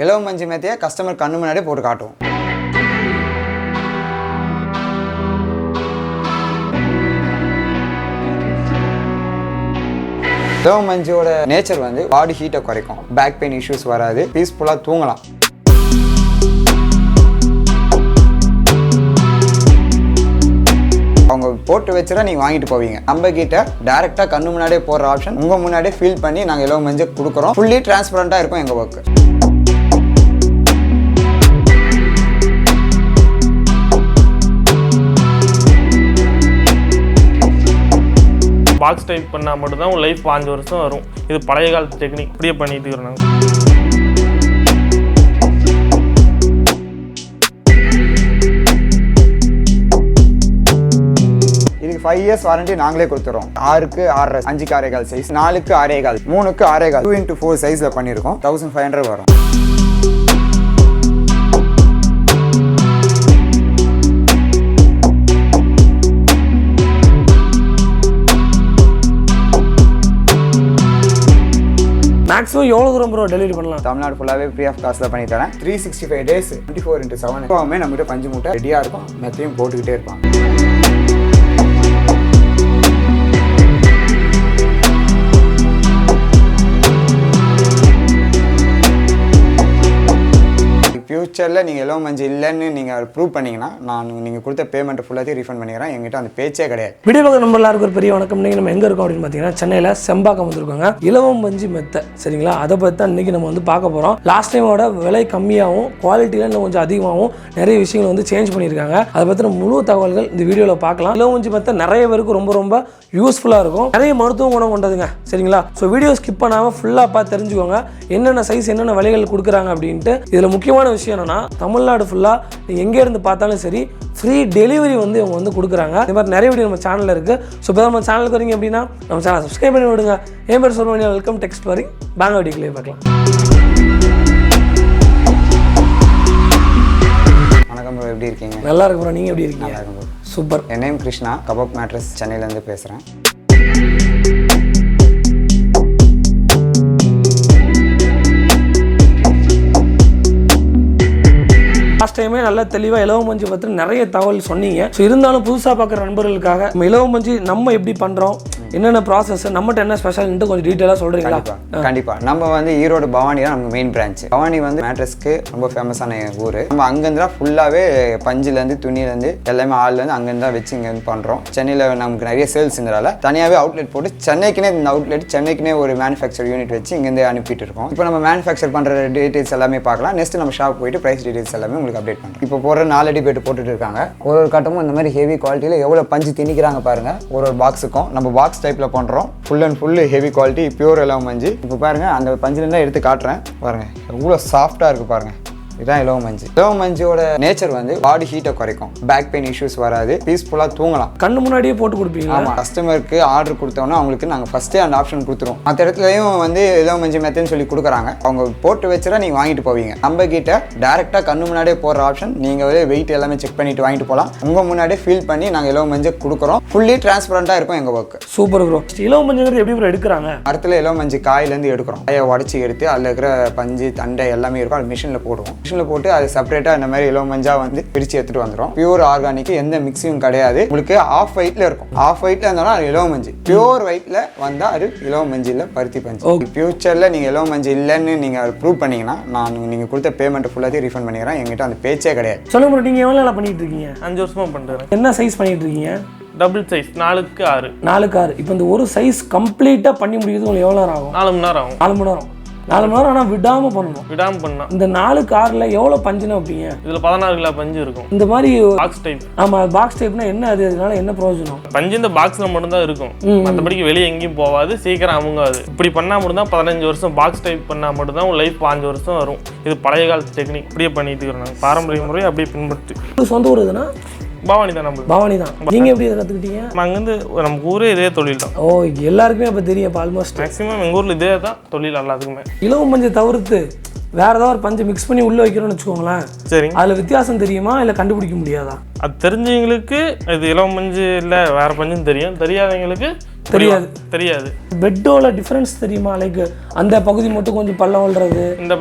இலவம் மஞ்சு மெத்தையை கஸ்டமர் கண்ணு முன்னாடியே போட்டு காட்டுவோம். இலவம் மஞ்சோட நேச்சர் வந்து பாடி ஹீட்டை குறைக்கும், பேக் பெயின் இஷ்யூஸ் வராது, பீஸ்ஃபுல்லாக தூங்கலாம். அவங்க போட்டு வச்சுட்டா நீங்கள் வாங்கிட்டு போவீங்க. நம்ம கிட்ட டேரெக்டாக கண்ணு முன்னாடியே போடுற ஆப்ஷன் உங்கள் முன்னாடியே ஃபீல் பண்ணி நாங்கள் இலவம் மஞ்சள் கொடுக்குறோம். ஃபுல்லி டிரான்ஸ்பரண்ட்டாக இருக்கும் எங்கள் ஒர்க்கு. பாக்ஸ் டைப் பண்ணால் மட்டும்தான் உங்கள் லைஃப் 5 வருஷம் வரும். இது பழைய காலத்து டெக்னிக், இப்படியே பண்ணிட்டு இருக்கிறோம். இதுக்கு 5 இயர்ஸ் வாரண்டி நாங்களே கொடுத்துறோம். 6க்கு 6.5, 5க்கு 6.25 சைஸ், 4க்கு 6.25, 3க்கு 6.25, 2x4 சைஸில் பண்ணியிருக்கோம். 1500 வரும். மேக்ஸிமம் எவ்வளோ தூரம் ப்ரோ டெலிவரி பண்ணலாம்? தமிழ்நாடு ஃபுல்லாகவே ஃப்ரீ ஆஃப் காஸ்ட்டில் பண்ணி தரேன். 365 days 24x7 எப்போவுமே நம்மகிட்ட பஞ்சு மூட்டை ரெடியாக இருக்கும். மெத்தையும் போட்டுக்கிட்டே இருப்பாங்க. ஃபியூச்சரில் நீங்கள் இலவம் மஞ்சள் இல்லைன்னு நீங்கள் ப்ரூவ் பண்ணிங்கன்னா நீங்கள் கொடுத்த பேமெண்ட் ஃபுல்லாத்தையும் ரீஃபண்ட் பண்ணிக்கிறேன். எங்கிட்ட அந்த பேச்சே கிடையாது. வீடியோ பார்க்க நம்ம எல்லாருக்கும் ஒரு பெரிய வணக்கம். நீங்கள் நம்ம எங்கே இருக்கோம் அப்படின்னு பார்த்தீங்கன்னா சென்னையில் செம்பாக்கம் வந்திருக்கோங்க. இலவம் மஞ்சு மெத்தை, சரிங்களா? அதை பற்றி தான் இன்றைக்கி நம்ம வந்து பார்க்க போகிறோம். லாஸ்ட் டைமோட விலை கம்மியாகவும் குவாலிட்டியில் இன்னும் கொஞ்சம் அதிகமாகவும் நிறைய விஷயங்கள் வந்து சேஞ்ச் பண்ணியிருக்காங்க. அதை பற்றின முழு தகவல்கள் இந்த வீடியோவில் பார்க்கலாம். இலவம் மஞ்சு மெத்தை நிறைய பேருக்கு ரொம்ப ரொம்ப யூஸ்ஃபுல்லாக இருக்கும். நிறைய மருத்துவ குணம் கொண்டதுங்க, சரிங்களா? ஸோ வீடியோ ஸ்கிப் பண்ணாமல் ஃபுல்லாக பார்த்து தெரிஞ்சுக்கோங்க என்னென்ன சைஸ் என்னென்ன விலைகள் கொடுக்குறாங்க அப்படின்ட்டு. இதில் முக்கியமான விஷயம் என்னன்னா, தமிழ்நாடு ஃபுல்லாக நீங்கள் எங்கே இருந்து பார்த்தாலும் சரி ஃப்ரீ டெலிவரி வந்து இவங்க வந்து கொடுக்குறாங்க. இந்த மாதிரி நிறைய வீடியோ நம்ம சேனலில் இருக்குது. ஸோ இப்போ நம்ம சேனலுக்கு வரீங்க அப்படின்னா நம்ம சேனல் சப்ஸ்கிரைப் பண்ணி விடுங்க. என் பேர் சொல்லுவேன். Welcome to exploring. பேங்க் வீடியோக்களே பார்க்கலாம். வணக்கம் ப்ரோ, எப்படி இருக்கீங்க? நல்லா இருக்கு ப்ரோ, நீங்கள் எப்படி இருக்கீங்க? சூப்பர். என் நேம் கிருஷ்ணா, கபக் மேட்ரஸ் சென்னையிலேருந்து பேசுகிறேன். லாஸ்ட் டைமே நல்லா தெளிவாக இலவம் மஞ்சு பற்றி நிறைய தகவல் சொன்னீங்க. ஸோ இருந்தாலும் புதுசாக பார்க்குற நண்பர்களுக்காக நம்ம இலவம் மஞ்சு நம்ம எப்படி பண்ணுறோம், என்னென்ன ப்ராசஸ், நம்மகிட்ட என்ன ஸ்பெஷல்ன்ட்டு கொஞ்சம் டீட்டெயிலாக சொல்கிறீங்களா? கண்டிப்பாக. நம்ம வந்து ஈரோடு பவானி தான் நமக்கு மெயின் பிரான்ச். பவானி வந்து மேட்ரஸ்க்கு ரொம்ப ஃபேமஸான ஊர். நம்ம அங்கேருந்து தான் ஃபுல்லாகவே பஞ்சுலேருந்து துணியிலேருந்து எல்லாமே ஆள்லேருந்து அங்கேருந்து தான் வச்சு இங்கேருந்து பண்ணுறோம். சென்னையில் நமக்கு நிறைய சேல்ஸ் இருந்ததால் தனியாகவே அவுட்லெட் போட்டு சென்னைக்குனே இந்த அவுட்லெட் சென்னைக்குனே ஒரு மேனுஃபேக்சர் யூனிட் வச்சு இங்கேருந்து அனுப்பிட்டு இருக்கோம். இப்போ நம்ம மேனுஃபேக்சர் பண்ணுற டீட்டெயில்ஸ் எல்லாமே பார்க்கலாம். நெக்ஸ்ட் நம்ம ஷாப் போயிட்டு ப்ரைஸ் டீட்டெயில்ஸ் எல்லாமே உங்களுக்கு அப்டேட் பண்ணுறோம். இப்போ போகிற 4 அடி பேட்டு போட்டுட்டு இருக்காங்க. ஒரு கட்டமும் இந்த மாதிரி ஹெவி குவாலிட்டியில் எவ்வளோ பஞ்சு திணிக்கிறாங்க பாருங்கள். ஒரு பாக்ஸுக்கும் நம்ம பாக்ஸ் டைப்பில் பண்ணுறோம். Full and full heavy quality pure இலவம் மஞ்சு. இப்போ பாருங்கள், அந்த பஞ்சுலேருந்து எடுத்து காட்டுறேன் பாருங்கள், எவ்வளோ சாஃப்டாக இருக்குது பாருங்கள். இதுதான் இலவம் மஞ்சு. இலவம் மஞ்சோட நேச்சர் வந்து பாடி ஹீட்டை குறைக்கும், பேக் பெயின் இஷ்யூஸ் வராது, பீஸ்ஃபுல்லாக தூங்கலாம். கண்ணு முன்னாடியே போட்டு கொடுப்பீங்க? ஆமாம். கஸ்டமருக்கு ஆர்டர் கொடுத்தோன்னா அவங்களுக்கு நாங்கள் ஃபஸ்ட்டே அந்த ஆப்ஷன் கொடுத்துருவோம். மற்ற இடத்துலையும் வந்து இலவம் மஞ்சு மெத்தைன்னு சொல்லி கொடுக்குறாங்க. அவங்க போட்டு வச்சுட்டா நீங்கள் வாங்கிட்டு போவீங்க. நம்ம கிட்ட டேரெக்டாக கண்ணு முன்னாடியே போடுற ஆப்ஷன். நீங்கள் வந்து வெயிட் எல்லாமே செக் பண்ணிட்டு வாங்கிட்டு போகலாம். உங்கள் முன்னாடியே ஃபீல் பண்ணி நாங்கள் இலவம் மஞ்சள் கொடுக்குறோம். ஃபுல்லி டிரான்ஸ்பரண்ட்டாக இருக்கும் எங்கள் ஒர்க். Super bro. இலவம் மஞ்சள் எப்படி ப்ரோ எடுக்கிறாங்க? மரத்தில் இலவம் மஞ்சு காயிலேருந்து எடுக்கிறோம். காயை உடச்சி எடுத்து அதில் இருக்கிற பஞ்சு தண்டை எல்லாமே இருக்கும். அது மிஷினில் போடுவோம். மிஷினில் போட்டு அது செப்பரேட்டாக இந்த மாதிரி இலவம் மஞ்சா வந்து பிரித்து எடுத்துகிட்டு வந்துடும். பியூர் ஆர்கானிக், எந்த மிக்ஸியும் கிடையாது. உங்களுக்கு ஆஃப் ஒயிட்டில் இருக்கும். ஆஃப் ஒயிட்டில் இருந்தாலும் அது இலவம் மஞ்சு. பியூர் ஒயிட்டில் வந்தால் அது இலவம் மஞ்சு இல்லை, பருத்தி பஞ்சு. ஃபியூச்சரில் நீங்கள் இலவம் மஞ்சு இல்லைன்னு நீங்கள் ப்ரூவ் பண்ணிங்கன்னா நீங்கள் கொடுத்த பேமெண்ட் ஃபுல்லாத்தையும் ரீஃபண்ட் பண்ணிக்கிறேன். எங்கிட்ட அந்த பேச்சே கிடையாது. சொல்லுங்க ப்ரோ, நீங்கள் எவ்வளோ நாளாக பண்ணிட்டு இருக்கீங்க? 5 வருஷமாக பண்ணுறேன். என்ன சைஸ் பண்ணிட்டு இருக்கீங்க? டபுள் சைஸ் 4க்கு 6. 4க்கு 6. இப்போ இந்த ஒரு சைஸ் கம்ப்ளீட்டாக பண்ணி முடியுது உங்களுக்கு எவ்வளோ நேரம் ஆகும்? 4 மணி நேரம் ஆகும். 4 மணி நேரம். 4 மணி நேரம். ஆனால் விடாமல் பண்ணணும். இந்த 4க்கு 6ல் எவ்வளோ பஞ்சுன்னு வைப்பீங்க? இதில் 16 கிலோ பஞ்சு இருக்கும். இந்த மாதிரி பாக்ஸ் டைப். ஆமாம், பாக்ஸ் டைப்னா என்ன அது? அதனால என்ன பிரயோஜனம்? பஞ்சு இந்த பாக்ஸில் மட்டும்தான் இருக்கும், மற்றபடிக்கு வெளியே எங்கேயும் போகாது, சீக்கிரம் அமுங்காது. இப்படி பண்ணால் மட்டும்தான் 15 வருஷம். பாக்ஸ் டைப் பண்ணால் மட்டும்தான் உங்கள் லைஃப் 5 வருஷம் வரும். இது பழைய காலத்து டெக்னிக், இப்படியே பண்ணிட்டு இருக்கிறாங்க. பாரம்பரிய முறையை அப்படியே பின்பற்றி. சொந்த ஊர் எதுனா? பவானி தான். நம்ம பவானி தான். நீங்கள் எப்படி இதை கற்றுக்கிட்டீங்க? அங்கேருந்து நமக்கு ஊரே இதே தொழில் தான். ஓ, எல்லாருக்குமே அப்போ தெரியும் ஆல்மோஸ்ட். மேக்ஸிமம் எங்கள் ஊரில் இதே தான் தொழில் எல்லாத்துக்குமே. இலவம் மஞ்சை தவிர்த்து வேறு ஏதாவது ஒரு பஞ்சு மிக்ஸ் பண்ணி உள்ளே வைக்கிறோன்னு வச்சுக்கோங்களேன். சரி, அதில் வித்தியாசம் தெரியுமா இல்லை கண்டுபிடிக்க முடியாதா? அது தெரிஞ்சவங்களுக்கு இது இலவம் பஞ்சு இல்லை வேற பஞ்சுன்னு தெரியும், தெரியாதவங்களுக்கு தெரியாது. பெட்டோட டிஃபரன்ஸ் தெரியுமா? லைக் அந்த பகுதி மட்டும் கொஞ்சம் பள்ளம் விழுறது.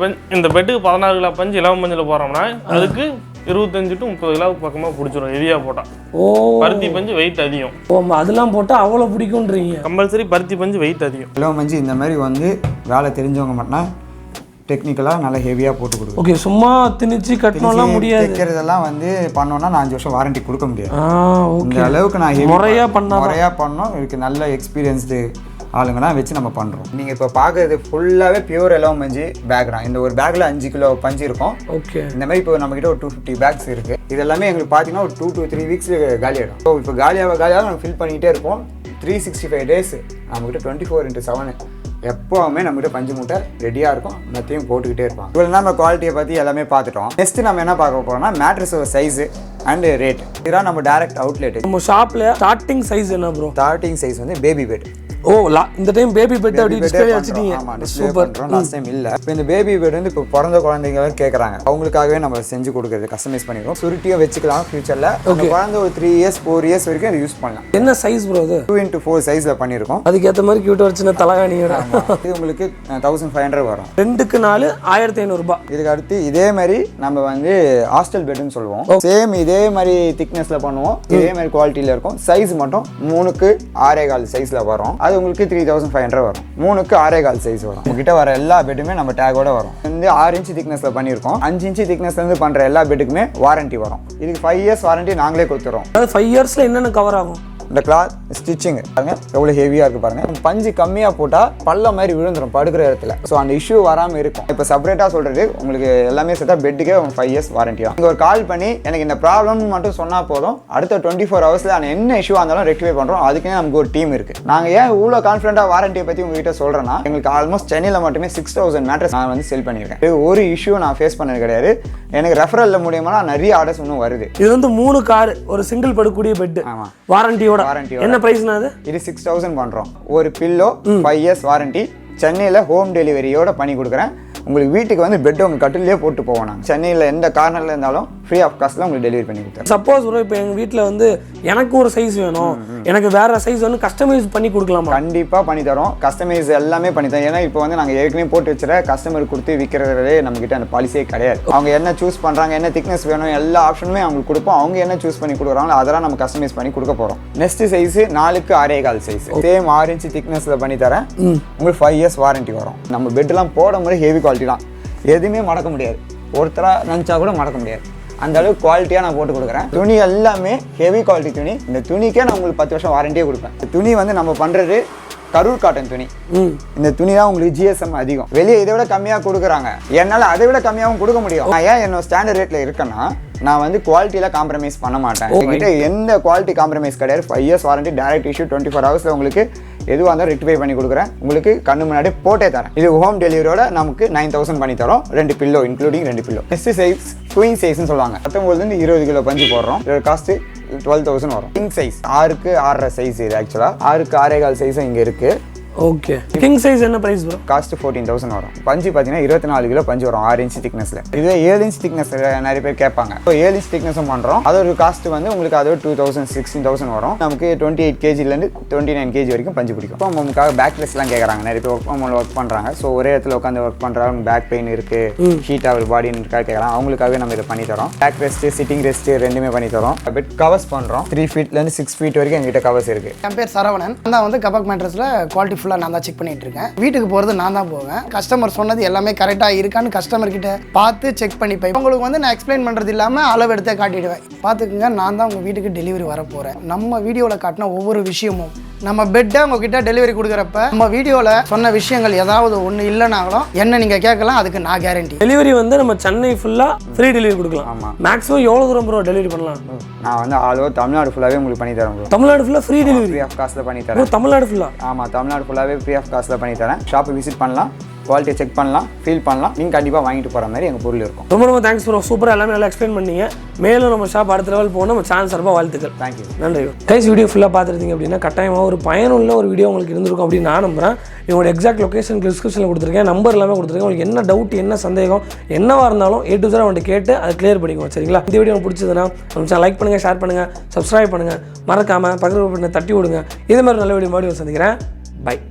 இந்த பெட்டுக்கு 16 கிலோ பஞ்சு இலவம் பஞ்சில் போறோம்னா அதுக்கு 25 to 30 கிலோ பக்கமா பிடிச்சிரும் ஹெவியா போட்டா. பருத்தி பஞ்சு வெயிட் அதிகம். அதெல்லாம் போட்டா அவ்வளவு பிடிக்கும்ன்றீங்க? கம்பல்சரி பருத்தி பஞ்சு வெயிட் அதிகம். இலவம் பஞ்சு இந்த மாதிரி வந்து வேலை தெரிஞ்சவங்க மட்டும் டெக்னிக்கலாக நல்லா ஹெவியாக போட்டு கொடுக்கும். ஓகே, சும்மா திணிச்சு கட்டணும்லாம் முடியாது. தைக்கிறதெல்லாம் வந்து பண்ணோன்னா நான் 5 வருஷம் வாரண்டி கொடுக்க முடியாது. இந்த அளவுக்கு நான் முறையாக பண்ணோம். இதுக்கு நல்ல எக்ஸ்பீரியன்ஸ்டு ஆளுங்கலாம் வச்சு நம்ம பண்ணுறோம். நீங்கள் இப்போ பார்க்குறது ஃபுல்லாகவே பியூர் இலவம் பஞ்சு பேக் தான். இந்த ஒரு பேக்கில் 5 கிலோ பஞ்சு இருக்கும். ஓகே, இந்த மாதிரி இப்போ நம்மக்கிட்ட ஒரு 250 பேக்ஸ் இருக்குது. இது எல்லாமே எங்களுக்கு பார்த்தீங்கன்னா ஒரு 2 to 3 வீக்ஸ் காலியாகிடும். ஸோ இப்போ காலியாக நம்ம ஃபில் பண்ணிகிட்டே இருப்போம். 365 days நம்மக்கிட்ட 24/7 எப்போவுமே நம்மகிட்ட பஞ்சு மூட்டை ரெடியாக இருக்கும். எல்லாத்தையும் போட்டுக்கிட்டே இருப்பாங்க. இவ்வளோ நம்ம குவாலிட்டியை பற்றி எல்லாமே பார்த்துட்டோம். நெக்ஸ்ட் நம்ம என்ன பார்க்க போகிறோம்னா மேட்ரஸோட சைஸு அண்ட் ரேட். இதுதான் நம்ம டேரக்ட் அவுட்லெட். நம்ம ஷாப்பில் ஸ்டார்டிங் சைஸ் என்ன ப்ரோ? ஸ்டார்டிங் சைஸ் வந்து பேபி பெட். இந்த டைம் பேபி பெட் அப்படி டிஸ்ப்ளே வச்சிட்டீங்க. சூப்பர். லாஸ்ட் டைம் இல்ல. இப்போ இந்த பேபி பெட் வந்து இப்போ பிறந்த குழந்தைங்க கேட்குறாங்க. அவங்களுக்காகவே நம்ம செஞ்சு கொடுக்குறது கஸ்டமைஸ் பண்ணிடுவோம். சுருட்டியும் வச்சுக்கலாம் ஃபியூச்சர்ல. குழந்தை ஒரு 3 years 4 years வரைக்கும் அதை யூஸ் பண்ணலாம். என்ன சைஸ் ப்ரோ? அது 2x4 சைஸ்ல பண்ணியிருக்கோம். அதுக்கேற்ற மாதிரி கியூட்டா ஒரு சின்ன தலகாணியோட இது உங்களுக்கு 1500 வரும். 2க்கு 4 1500 ரூபாய். இதுக்கு அடுத்து இதே மாதிரி நம்ம வந்து ஹாஸ்டல் பெட்னு சொல்லுவோம். சேம் இதே மாதிரி திக்னஸ்ல பண்ணுவோம். இதே மாதிரி குவாலிட்டியில இருக்கும். சைஸ் மட்டும் 3க்கு 6.25 சைஸ்ல வரும். அது உங்களுக்கு 3500 வரும். 3க்கு 6.25 சைஸ் வரும். உங்ககிட்ட வர எல்லா பெட்டுமே நம்ம டேகோட வரும். இந்த 6 inch திக்னஸ்ல பண்ணியிருக்கோம். 5 inch திக்னஸ்ல இருந்து பண்ற எல்லா பெட்டுக்குமே வாரண்டி வரும். இதுக்கு 5 years வாரண்டி நாங்களே கொடுத்துறோம். அதாவது 5 yearsல என்னென்ன கவர் ஆகும்? இந்த கிளாத் ஸ்டிச்சிங் பாருங்க எவ்வளோ ஹெவியாக இருக்குது பாருங்க. பஞ்சு கம்மியாக போட்டால் பல்ல மாதிரி விழுந்துடும் படுக்கிற இடத்துல. ஸோ அந்த இஷ்யூ வராமல் இருக்கும். இப்போ செப்பரேட்டாக சொல்கிறது உங்களுக்கு எல்லாமே சேர்த்தா பெட்டுக்கே 5 years வாரண்டி தான். நீங்கள் ஒரு கால் பண்ணி எனக்கு இந்த ப்ராப்ளம் மட்டும் சொன்னால் போதும். அடுத்த 24 hours நான் என்ன இஷ்யூ இருந்தாலும் ரெக்டிஃபை பண்ணுறோம். அதுக்குன்னே நமக்கு ஒரு டீம் இருக்குது. நாங்கள் ஏன் இவ்வளோ கான்ஃபிடென்ட்டாக வாரண்டியை பற்றி உங்ககிட்ட சொல்கிறேன்னா எங்களுக்கு ஆல்மோஸ்ட் சென்னையில் மட்டுமே 6000 மேட்ரஸ் நான் வந்து செல் பண்ணியிருக்கேன். இது ஒரு இஷ்யூ நான் ஃபேஸ் பண்ணது கிடையாது. எனக்கு ரெஃபரல் மூலியமாக நிறைய ஆர்டர்ஸ் இன்னும் வருது. இது வந்து 3 கார் ஒரு சிங்கிள் படுக்கூடிய பெட். ஆமாம், வாரண்டியோட. என்ன பிரைஸ்னா அது? இது 6000 பண்றோம். ஒரு பில்லோ 5 years வாரண்டி. சென்னையில ஹோம் டெலிவரியோட பண்ணி கொடுக்குறேன். உங்களுக்கு வீட்டுக்கு வந்து பெட் உங்க கட்டிலே போட்டு போவோம். நாங்கள் சென்னையில் எந்த கார்னர்ல இருந்தாலும் ஃப்ரீ ஆஃப் காஸ்ட்ல உங்களுக்கு டெலிவரி பண்ணி கொடுத்தேன். சப்போஸ் ப்ரோ இப்போ எங்கள் வீட்டில் வந்து எனக்கு ஒரு சைஸ் வேணும், எனக்கு வேற சைஸ் வந்து கஸ்டமைஸ் பண்ணி கொடுக்கலாமா? கண்டிப்பாக பண்ணி தரோம். கஸ்டமைஸ் எல்லாமே பண்ணி தரோம். ஏன்னா இப்போ வந்து நாங்கள் ஏற்கனவே போட்டு வச்சுற கஸ்டமர் கொடுத்து விற்கிறதே நம்மகிட்ட அந்த பாலிசியே கிடையாது. அவங்க என்ன சூஸ் பண்ணுறாங்க, என்ன திக்னஸ் வேணும், எல்லா ஆப்ஷனுமே அவங்களுக்கு கொடுப்போம். அவங்க என்ன சூஸ் பண்ணி கொடுக்குறாங்களோ அதெல்லாம் நம்ம கஸ்டமைஸ் பண்ணி கொடுக்க போகிறோம். நெக்ஸ்ட் சைஸ் 4க்கு 6.25 சைஸ். சேம் 6 inch திக்னஸ்ல பண்ணி தரேன். உங்களுக்கு 5 years வாரண்டி வரும். நம்ம பெட்லாம் போட முறை ஹெவி குவாலிட்டி தான். எதுவுமே மடக்க முடியாது. ஒருத்தராக நினச்சா கூட மடக்க முடியாது. அந்த அளவுக்கு குவாலிட்டியாக நான் போட்டு கொடுக்குறேன். துணி எல்லாமே ஹெவி குவாலிட்டி துணி. இந்த துணிக்கே நான் உங்களுக்கு 10 வருஷம் வாரண்டியே கொடுப்பேன். துணி வந்து நம்ம பண்ணுறது கரூர் காட்டன் துணி. இந்த துணி தான் உங்களுக்கு ஜிஎஸ்எம் அதிகம். வெளியே இதை விட கம்மியாக கொடுக்குறாங்க. என்னால் அதை விட கம்மியாகவும் கொடுக்க முடியும். நான் ஏன் என்னோட ஸ்டாண்டர்ட் ரேட்டில் இருக்கேன்னா நான் வந்து குவாலிட்டியில் காம்ப்ரமைஸ் பண்ண மாட்டேன். என்கிட்ட எந்த குவாலிட்டி காம்ப்ரமைஸ் கிடையாது. 5 years warranty, direct issue, 24 hours உங்களுக்கு எதுவாக இருந்தாலும் ரெக்டிஃபை பண்ணி கொடுக்குறேன். உங்களுக்கு கண்ணு முன்னாடி போட்டே தரேன். இது ஹோம் டெலிவரியோட நமக்கு 9000 பண்ணி தரோம். 2 pillow including 2 pillow. Next size queen சைஸ்ன்னு சொல்லுவாங்க. 19 20 கிலோ பஞ்சு போடுறோம். இதோட காஸ்ட் 12000 வரும். கிங் சைஸ் 6க்கு 6.5 சைஸ். இது ஆக்சுவலாக 6க்கு 6.25 சைஸும் இங்கே இருக்குது. ஓகே, கிங் சைஸ் என்ன பிரைஸ் ப்ரோ? காஸ்ட் 14000 வரும். பஞ்சு பார்த்தீங்கன்னா 24 கிலோ பஞ்சு வரும் 6 inch திக்னஸ்ல. இதுவே 7 inch திக்னஸ் நிறைய பேர் கேட்பாங்க. இப்போ 7 inch திக்னஸும் பண்ணுறோம். அதோட காஸ்ட் வந்து உங்களுக்கு அதோட 2000 16000 வரும். நமக்கு 28 kgலேருந்து 29 kg வரைக்கும் பஞ்சு பிடிக்கும். இப்போ நமக்காக பேக் ரெஸ்ட்லாம் கேட்குறாங்க. நிறைய பேர் ஒர்க் பண்ணுறாங்க. ஸோ ஒரே இடத்துல உட்காந்து ஒர்க் பண்ணுறாங்க. பேக் பெயின் இருக்கு, ஹீட் ஆகுது பாடின்னு இருக்கா கேட்குறாங்க. அவங்களுக்காகவே நம்ம இதை பண்ணி தரோம். பேக் ரெஸ்ட், சிட்டிங் ரெஸ்ட் ரெண்டுமே பண்ணி தரோம். பெட் கவர்ஸ் பண்ணுறோம். 3 feetலேருந்து 6 feet வரைக்கும் எங்ககிட்ட கவர்ஸ் இருக்கு. என் பேர் சரவணன். நான் வந்து கபக் மேட்ரஸ்ல குவாலிட்டி ஃபுல்லாக நான் தான் செக் பண்ணிட்டு இருக்கேன். வீட்டுக்கு போகிறது நான் தான் போவேன். கஸ்டமர் சொன்னது எல்லாமே கரெக்டாக இருக்கான்னு கஸ்டமர் கிட்ட பார்த்து செக் பண்ணிப்பேன். உங்களுக்கு வந்து நான் எக்ஸ்பிளைன் பண்ணுறது இல்லாமல் அளவு எடுத்து காட்டிடுவேன். பார்த்துக்குங்க, நான் தான் உங்கள் வீட்டுக்கு டெலிவரி வர போகிறேன். நம்ம வீடியோவில் காட்டின ஒவ்வொரு விஷயமும் நம்ம பெட்டை உங்ககிட்ட டெலிவரி கொடுக்குறப்ப நம்ம வீடியோவில் சொன்ன விஷயங்கள் ஏதாவது ஒன்று இல்லைனாலும் என்ன நீங்கள் கேட்கலாம். அதுக்கு நான் கேரண்டி. டெலிவரி வந்து நம்ம சென்னை ஃபுல்லாக ஃப்ரீ டெலிவரி கொடுக்கலாம். ஆமாம், மேக்ஸிமம் எவ்வளோ தூரம் ப்ரோ டெலிவரி பண்ணலாம்? நான் வந்து ஆல் ஓவர் தமிழ்நாடு ஃபுல்லாகவே உங்களுக்கு பண்ணி தரேன் ப்ரோ. தமிழ்நாடு ஃபுல்லாக ஃப்ரீ டெலிவரி, ஃப்ரீ ஆஃப் காஸ்ட்டில் பண்ணி தரேன். தமிழ்நாடு ஃபுல்லாக? ஆமாம், தமிழ்நாடு ஃபுல்லாகவே ஃப்ரீ ஆஃப் காஸ்ட்டில் பண்ணி தரேன். ஷாப்பை விசிட் பண்ணலாம். குவாலிட்டியை செக் பண்ணலாம், ஃபீல் பண்ணலாம். நீங்கள் கண்டிப்பாக வாங்கிட்டு போகிற மாதிரி எங்கள் பொருள் இருக்கும். ரொம்ப ரொம்ப தேங்க்ஸ் ப்ரோ, சூப்பராக எல்லாமே நல்லா எக்ஸ்பிளைன் பண்ணீங்க. மேலும் நம்ம ஷாப் அடுத்த லெவல் போகணும். நம்ம சேனல் சார்பாக வாழ்த்துக்கள். தேங்க்யூ. நன்றி கைஸ். வீடியோ ஃபுல்லாக பார்த்துருந்தீங்க அப்படின்னா கட்டாயமாக ஒரு பயனுள்ள ஒரு வீடியோ உங்களுக்கு இருந்திருக்கும் அப்படின்னு நான் நம்புகிறேன். இவங்களோட எக்ஸாக்ட் லொக்கேஷன் டிஸ்கிரிப்ஷனில் கொடுத்துருக்கேன், நம்பர் எல்லாமே கொடுத்துருக்கேன். உங்களுக்கு என்ன டவுட், என்ன சந்தேகம், என்னவாக இருந்தாலும் A to Z அவன்கிட்ட கேட்டு அதை கிளியர் பண்ணிக்குவோம். சரிங்களா? இந்த வீடியோ உங்களுக்கு பிடிச்சதுன்னா நம்ம சேனல் லைக் பண்ணுங்கள், ஷேர் பண்ணுங்கள், சப்ஸ்கிரைப் பண்ணுங்கள், மறக்காமல் பக்கத்தில் தட்டி விடுங்க. இதே மாதிரி நல்ல வீடியோ சந்திக்கிறேன். பை.